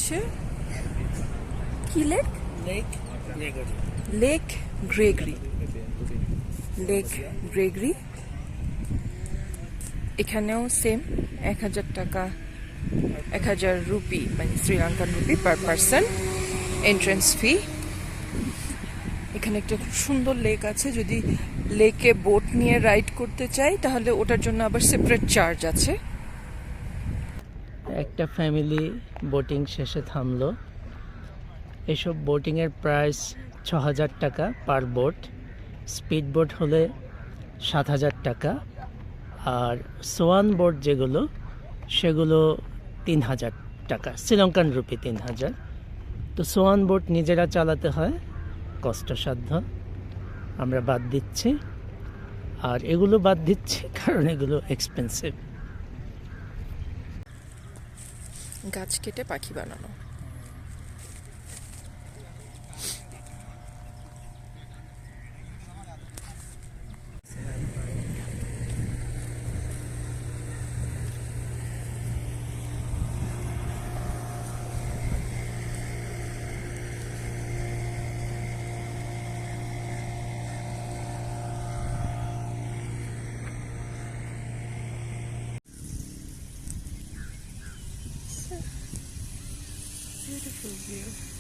হচ্ছে কি lake? Lake lake Gregory. Lake Gregory এখানেও সেম 1000 টাকা, 1000 রুপি মানে Sri Lankan rupee per person entrance fee. এখানে একটা খুব সুন্দর লেক আছে, যদি লেকে বোট নিয়ে রাইড করতে চাই তাহলে ওটার জন্য আবার সেপারেট চার্জ আছে। একটা ফ্যামিলি বোটিং শেষে থামলো। এসব বোটিংয়ের প্রাইস 6000 টাকা পার বোট, স্পিড বোট হলে 7000 টাকা, আর সোয়ান বোট যেগুলো সেগুলো 3000 টাকা, শ্রীলঙ্কান রুপি 3000। তো সোয়ান বোট নিজেরা চালাতে হয়, কষ্টসাধ্য, আমরা বাদ দিচ্ছি। আর এগুলো বাদ দিচ্ছি কারণ এগুলো এক্সপেন্সিভ। গাছ কেটে পাখি বানানো। Beautiful view.